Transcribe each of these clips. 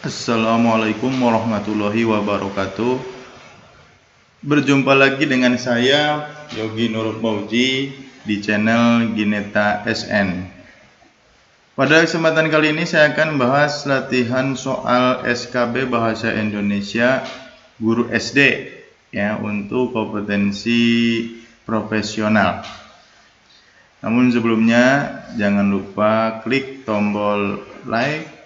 Assalamualaikum warahmatullahi wabarakatuh. Berjumpa lagi dengan saya Yogi Nurul Mauji di channel Gineta SN. Pada kesempatan kali ini saya akan bahas latihan soal SKB Bahasa Indonesia Guru SD ya untuk kompetensi profesional. Namun sebelumnya jangan lupa klik tombol like,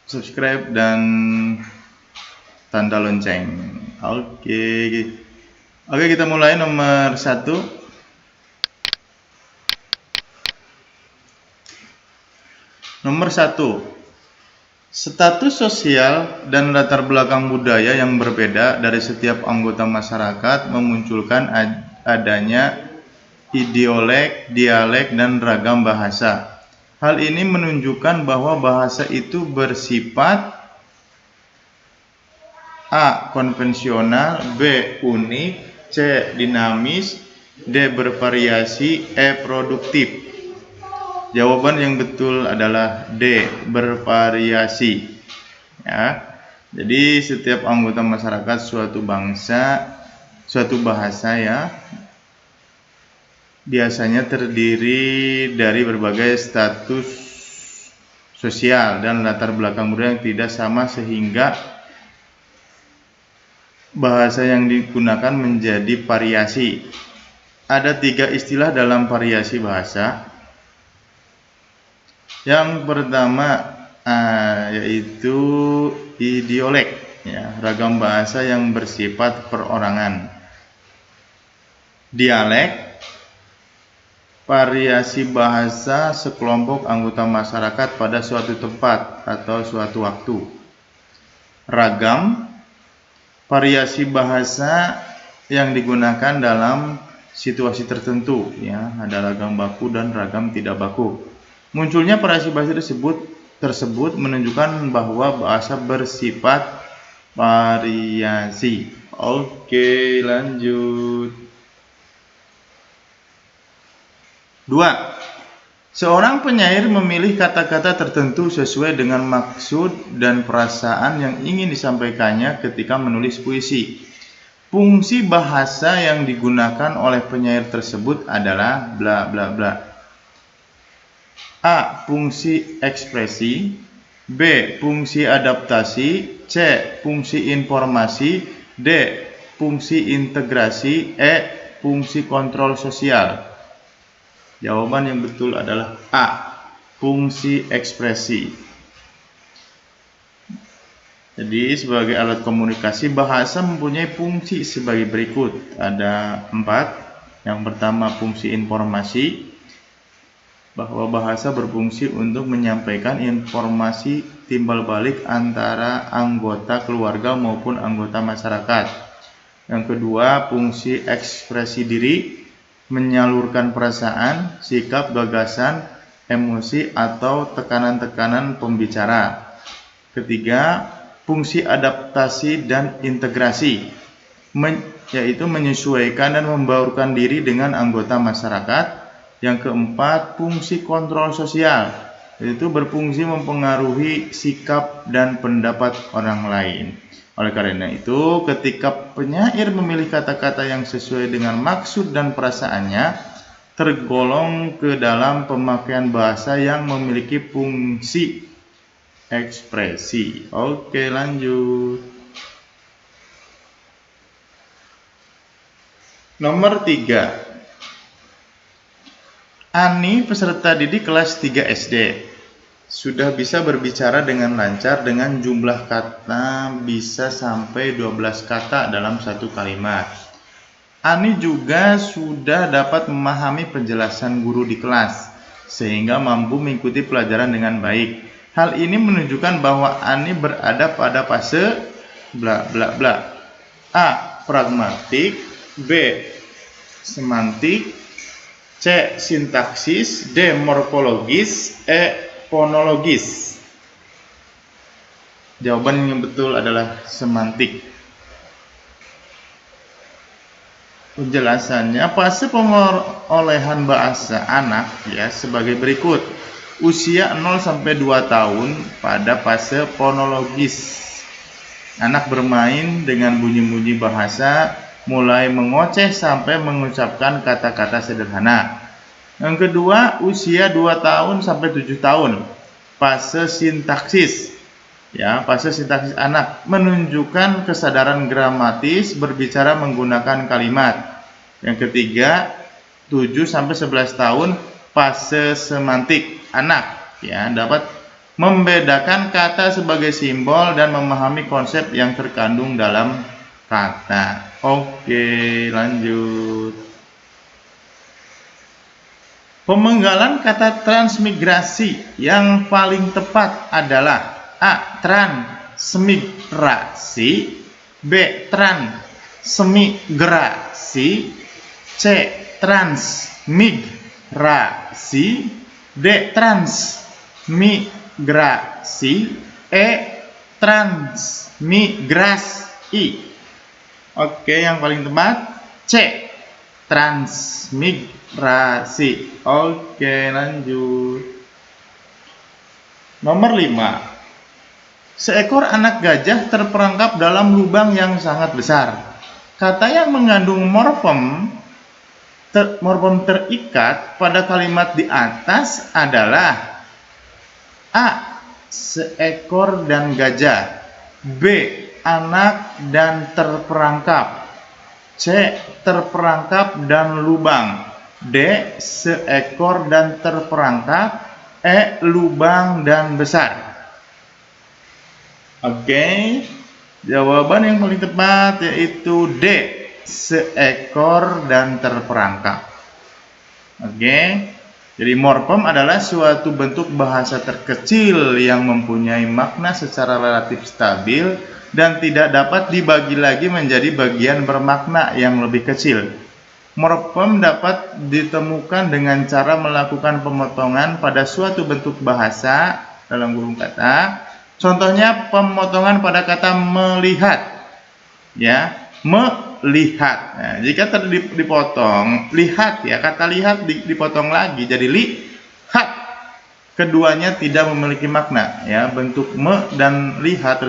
subscribe dan tanda lonceng. Oke, kita mulai nomor 1. Nomor 1. Status sosial dan latar belakang budaya yang berbeda dari setiap anggota masyarakat memunculkan adanya idiolek, dialek, dan ragam bahasa. Hal ini menunjukkan bahwa bahasa itu bersifat A. konvensional, B. unik, C. dinamis, D. bervariasi, E. produktif. Jawaban yang betul adalah D. bervariasi. Ya. Jadi setiap anggota masyarakat suatu bahasa ya biasanya terdiri dari berbagai status sosial dan latar belakang budaya yang tidak sama sehingga bahasa yang digunakan menjadi variasi. Ada 3 istilah dalam variasi bahasa. Yang pertama yaitu idiolek, ya, ragam bahasa yang bersifat perorangan. Dialek, variasi bahasa sekelompok anggota masyarakat pada suatu tempat atau suatu waktu. Ragam, variasi bahasa yang digunakan dalam situasi tertentu, ya, ada ragam baku dan ragam tidak baku. Munculnya variasi bahasa tersebut menunjukkan bahwa bahasa bersifat variasi. Oke, lanjut. 2. Seorang penyair memilih kata-kata tertentu sesuai dengan maksud dan perasaan yang ingin disampaikannya ketika menulis puisi. Fungsi bahasa yang digunakan oleh penyair tersebut adalah bla bla bla. A. Fungsi ekspresi, B. Fungsi adaptasi, C. Fungsi informasi, D. Fungsi integrasi, E. Fungsi kontrol sosial. Jawaban yang betul adalah A. Fungsi ekspresi. Jadi sebagai alat komunikasi bahasa mempunyai fungsi sebagai berikut. Ada 4. Yang pertama fungsi informasi, bahwa bahasa berfungsi untuk menyampaikan informasi timbal balik antara anggota keluarga maupun anggota masyarakat. Yang kedua, fungsi ekspresi diri, menyalurkan perasaan, sikap, gagasan, emosi, atau tekanan-tekanan pembicara. Ketiga, fungsi adaptasi dan integrasi, yaitu menyesuaikan dan membaurkan diri dengan anggota masyarakat. Yang keempat, fungsi kontrol sosial, yaitu berfungsi mempengaruhi sikap dan pendapat orang lain. Oleh karena itu, ketika penyair memilih kata-kata yang sesuai dengan maksud dan perasaannya, tergolong ke dalam pemakaian bahasa yang memiliki fungsi ekspresi. Oke, lanjut. Nomor 3. Ani, peserta didik kelas 3 SD, sudah bisa berbicara dengan lancar dengan jumlah kata bisa sampai 12 kata dalam satu kalimat. Ani juga sudah dapat memahami penjelasan guru di kelas, sehingga mampu mengikuti pelajaran dengan baik. Hal ini menunjukkan bahwa Ani berada pada fase bla bla bla. A. Pragmatik, B. Semantik, C. Sintaksis, D. Morfologis, E. Fonologis. Jawaban yang betul adalah semantik. Penjelasannya, fase pengolehan bahasa anak ya sebagai berikut. usia 0 sampai 2 tahun pada fase fonologis. Anak bermain dengan bunyi-bunyi bahasa, mulai mengoceh sampai mengucapkan kata-kata sederhana. Yang kedua, usia 2 tahun sampai 7 tahun. Fase sintaksis. Ya, fase sintaksis anak menunjukkan kesadaran gramatis berbicara menggunakan kalimat. Yang ketiga, 7 sampai 11 tahun, fase semantik anak, ya, dapat membedakan kata sebagai simbol dan memahami konsep yang terkandung dalam kata. Oke, lanjut. Pemenggalan kata transmigrasi yang paling tepat adalah A. Transmigrasi, B. Transmigrasi, C. Transmigrasi, D. Transmigrasi, E. Transmigrasi. Oke, yang paling tepat C. Transmigrasi. Oke, lanjut. Nomor 5. Seekor anak gajah terperangkap dalam lubang yang sangat besar. Kata yang mengandung morfem terikat pada kalimat di atas adalah A. Seekor dan gajah, B. Anak dan terperangkap, C. Terperangkap dan lubang, D. Seekor dan terperangkap, E. Lubang dan besar. Oke, jawaban yang paling tepat yaitu D. Seekor dan terperangkap. Oke, jadi morfem adalah suatu bentuk bahasa terkecil yang mempunyai makna secara relatif stabil dan tidak dapat dibagi lagi menjadi bagian bermakna yang lebih kecil. Morfem dapat ditemukan dengan cara melakukan pemotongan pada suatu bentuk bahasa dalam gurung kata. Contohnya pemotongan pada kata melihat, ya, melihat. Nah, jika dipotong lihat, ya, kata lihat dipotong lagi jadi lihat. Keduanya tidak memiliki makna, ya. Bentuk me dan lihat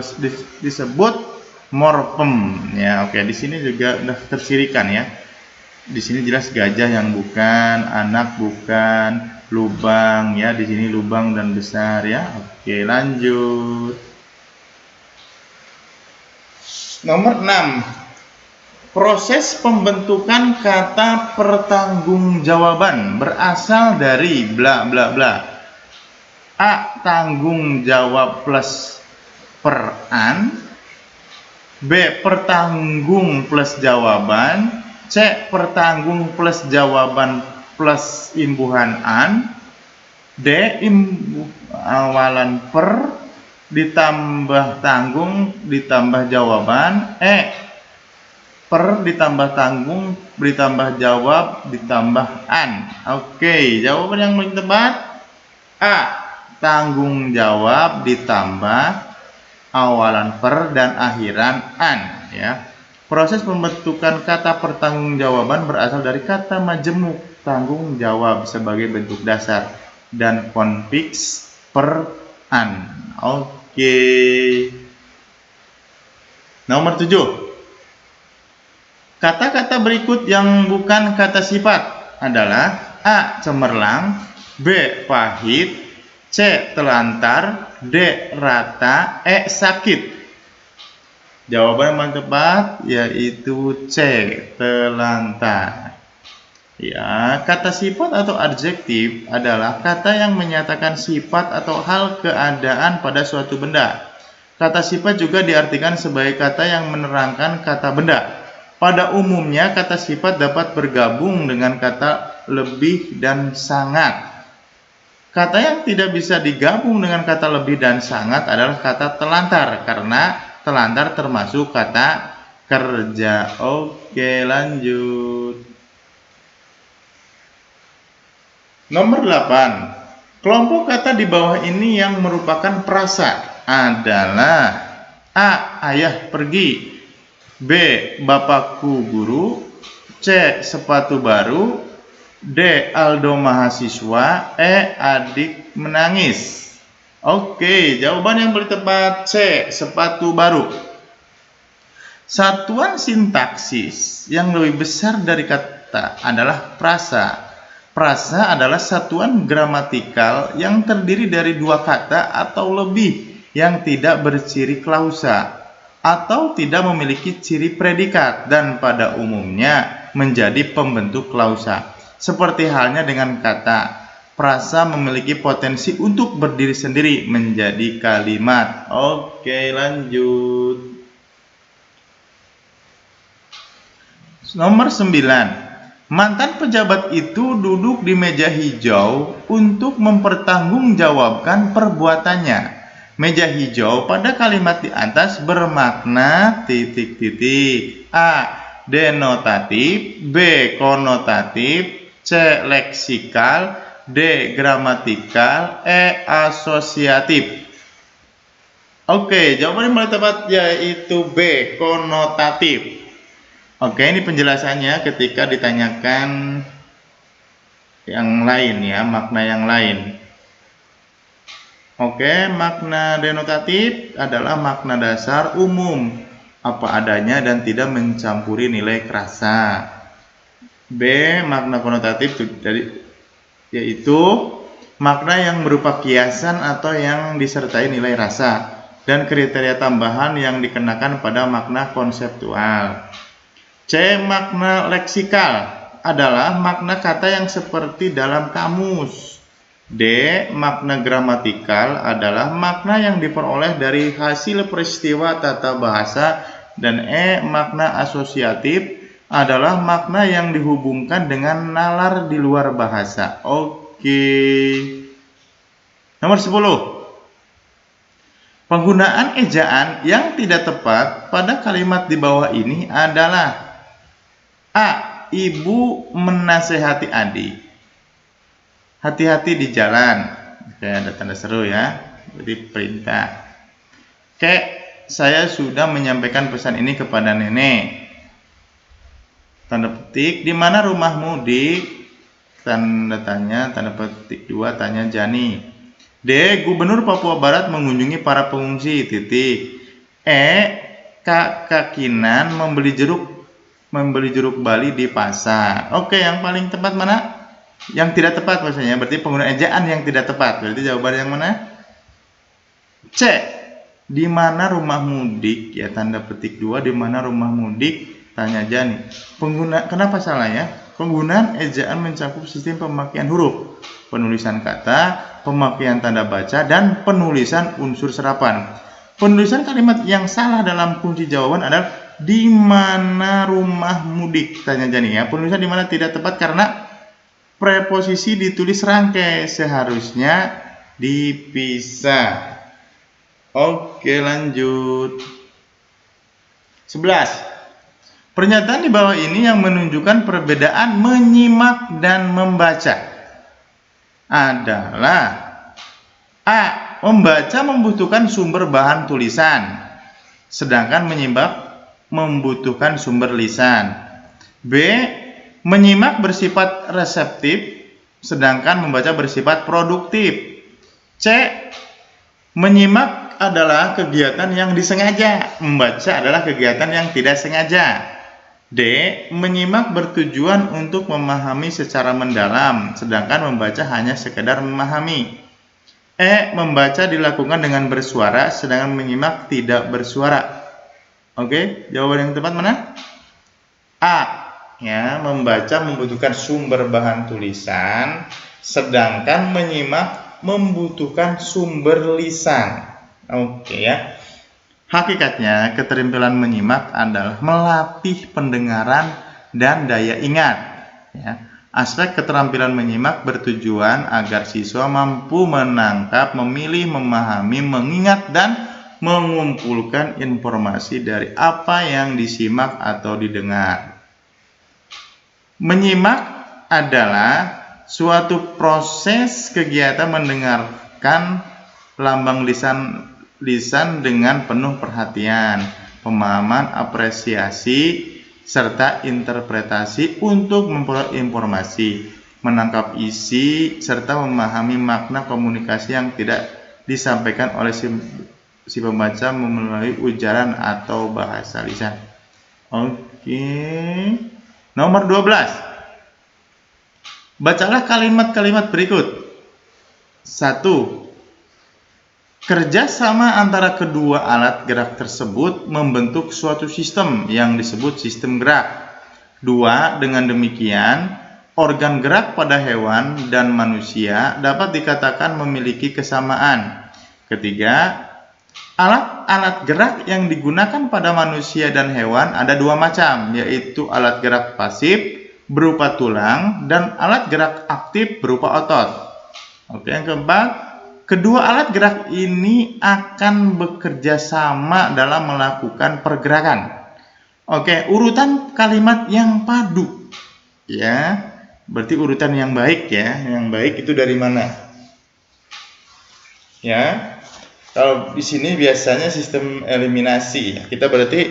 disebut morfem, ya. Oke, di sini juga sudah tersirikan, ya. Di sini jelas gajah yang bukan, anak bukan, lubang, ya, di sini lubang dan besar, ya. Oke, lanjut. Nomor 6. Proses pembentukan kata pertanggungjawaban berasal dari bla bla bla. A. Tanggung jawab plus peran, B. Pertanggung plus jawaban, C. Pertanggung plus jawaban plus imbuhan an, D. Awalan per ditambah tanggung ditambah jawaban, E. Per ditambah tanggung ditambah jawab ditambah an. Oke, jawaban yang paling tepat A. Tanggung jawab ditambah awalan per dan akhiran an, ya. Proses pembentukan kata pertanggungjawaban berasal dari kata majemuk tanggung jawab sebagai bentuk dasar dan konfiks per an. Oke. Nomor 7. Kata-kata berikut yang bukan kata sifat adalah A. Cemerlang, B. Pahit, C. Telantar, D. Rata, E. Sakit. Jawaban yang paling tepat yaitu C. Telantar. Ya, kata sifat atau adjektif adalah kata yang menyatakan sifat atau hal keadaan pada suatu benda. Kata sifat juga diartikan sebagai kata yang menerangkan kata benda. Pada umumnya, kata sifat dapat bergabung dengan kata lebih dan sangat. Kata yang tidak bisa digabung dengan kata lebih dan sangat adalah kata telantar, karena telantar termasuk kata kerja. Oke, lanjut. Nomor 8. Kelompok kata di bawah ini yang merupakan prasa adalah A. Ayah pergi, B. Bapakku guru, C. Sepatu baru, D. Aldo mahasiswa. E. Adik menangis. Oke, jawaban yang paling tepat C. Sepatu baru. Satuan sintaksis yang lebih besar dari kata adalah frasa. Frasa adalah satuan gramatikal yang terdiri dari dua kata atau lebih yang tidak berciri klausa atau tidak memiliki ciri predikat dan pada umumnya menjadi pembentuk klausa. Seperti halnya dengan kata, frasa memiliki potensi untuk berdiri sendiri menjadi kalimat. Oke, lanjut. Nomor 9. Mantan pejabat itu duduk di meja hijau untuk mempertanggungjawabkan perbuatannya. Meja hijau pada kalimat di atas bermakna titik-titik. A. Denotatif. B. Konotatif. C. Leksikal. D. Gramatikal. E. Asosiatif. Oke, jawaban yang paling tepat yaitu B. Konotatif. Oke, ini penjelasannya ketika ditanyakan yang lain ya, makna yang lain. Oke, makna denotatif adalah makna dasar umum, apa adanya dan tidak mencampuri nilai krasa. B, makna konotatif yaitu makna yang berupa kiasan atau yang disertai nilai rasa dan kriteria tambahan yang dikenakan pada makna konseptual. C. Makna leksikal adalah makna kata yang seperti dalam kamus. D. Makna gramatikal adalah makna yang diperoleh dari hasil peristiwa tata bahasa. Dan E. Makna asosiatif adalah makna yang dihubungkan dengan nalar di luar bahasa. Oke. Nomor 10. Penggunaan ejaan yang tidak tepat pada kalimat di bawah ini adalah A. Ibu menasehati adik. Hati-hati di jalan. Oke, ada tanda seru ya. Jadi perintah. Oke, saya sudah menyampaikan pesan ini kepada nenek. Tanda petik, di mana rumahmu, Dik? Tanda tanya, tanda petik 2, tanya Jani. D. Gubernur Papua Barat mengunjungi para pengungsi. Titik. E. Kak Kinan membeli jeruk Bali di pasar. Oke, yang paling tepat mana? Yang tidak tepat maksudnya, berarti penggunaan ejaan yang tidak tepat. Berarti jawaban yang mana? C. Di mana rumah mudik? Ya, tanda petik 2, di mana rumah mudik? Tanya Jani. Kenapa salah ya? Penggunaan ejaan mencakup sistem pemakaian huruf, penulisan kata, pemakaian tanda baca, dan penulisan unsur serapan. Penulisan kalimat yang salah dalam kunci jawaban adalah di mana rumah mudik? Tanya Jani ya. Penulisan di mana tidak tepat karena preposisi ditulis rangkai, seharusnya dipisah. Oke, lanjut. 11. Pernyataan di bawah ini yang menunjukkan perbedaan menyimak dan membaca adalah A. Membaca membutuhkan sumber bahan tulisan, sedangkan menyimak membutuhkan sumber lisan. B. Menyimak bersifat reseptif, sedangkan membaca bersifat produktif. C. Menyimak adalah kegiatan yang disengaja, membaca adalah kegiatan yang tidak sengaja. D. Menyimak bertujuan untuk memahami secara mendalam, sedangkan membaca hanya sekedar memahami. E. Membaca dilakukan dengan bersuara, sedangkan menyimak tidak bersuara. Oke, jawaban yang tepat mana? A. Ya, membaca membutuhkan sumber bahan tulisan, sedangkan menyimak membutuhkan sumber lisan. Oke ya. Hakikatnya, keterampilan menyimak adalah melatih pendengaran dan daya ingat. Ya. Aspek keterampilan menyimak bertujuan agar siswa mampu menangkap, memilih, memahami, mengingat, dan mengumpulkan informasi dari apa yang disimak atau didengar. Menyimak adalah suatu proses kegiatan mendengarkan lambang lisan dengan penuh perhatian, pemahaman, apresiasi, serta interpretasi untuk memperoleh informasi. menangkap isi, serta memahami makna komunikasi yang tidak disampaikan oleh si pembaca melalui ujaran atau bahasa lisan. Oke. Nomor 12. Bacalah kalimat-kalimat berikut. 1. Kerjasama antara kedua alat gerak tersebut membentuk suatu sistem yang disebut sistem gerak. 2. Dengan demikian, organ gerak pada hewan dan manusia dapat dikatakan memiliki kesamaan. 3. Alat-alat gerak yang digunakan pada manusia dan hewan ada dua macam, yaitu alat gerak pasif berupa tulang dan alat gerak aktif berupa otot. Oke, yang keempat. Kedua alat gerak ini akan bekerja sama dalam melakukan pergerakan. Oke, urutan kalimat yang padu. Ya, berarti urutan yang baik ya. Yang baik itu dari mana? Ya. Kalau di sini biasanya sistem eliminasi. Kita berarti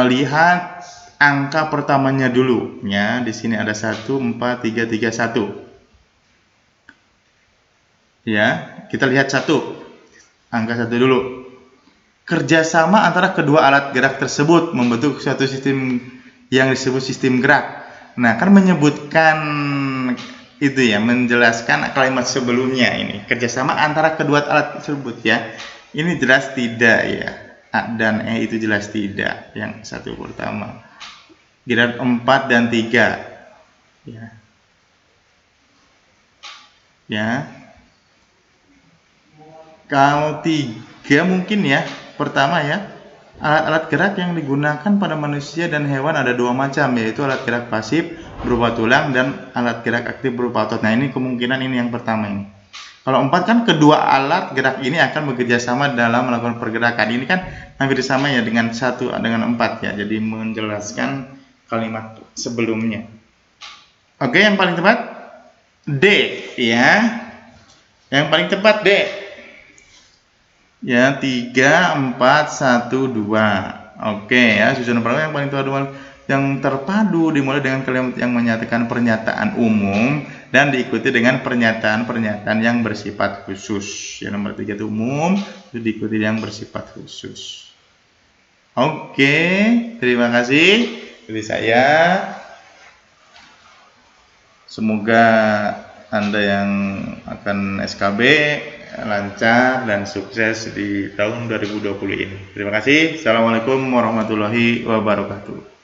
lihat angka pertamanya dulu ya. Di sini ada 1 4 3 3 1. Ya, kita lihat angka 1 dulu. Kerjasama antara kedua alat gerak tersebut membentuk suatu sistem yang disebut sistem gerak. Nah, kan menyebutkan itu ya, menjelaskan kalimat sebelumnya ini. Kerjasama antara kedua alat tersebut ya. Ini jelas tidak ya. A dan E itu jelas tidak. Yang satu pertama. Giliran 4 dan 3. Ya. Ya. Kalau 3 mungkin ya, pertama ya, alat-alat gerak yang digunakan pada manusia dan hewan ada dua macam, yaitu alat gerak pasif berupa tulang dan alat gerak aktif berupa otot. Nah, ini kemungkinan ini yang pertama ini. Kalau 4 kan kedua alat gerak ini akan bekerja sama dalam melakukan pergerakan. Ini kan hampir sama ya dengan 1 dengan 4 ya. Jadi menjelaskan kalimat sebelumnya. Oke, yang paling tepat D ya. Yang paling tepat D. Ya, 3 4 1 2. Oke ya, susunan pertama yang paling terpadu dimulai dengan kalimat yang menyatakan pernyataan umum dan diikuti dengan pernyataan-pernyataan yang bersifat khusus. Yang nomor 3 itu umum, itu diikuti yang bersifat khusus. Oke, terima kasih dari saya. Semoga Anda yang akan SKB lancar dan sukses di tahun 2020 ini. Terima kasih. Assalamualaikum warahmatullahi wabarakatuh.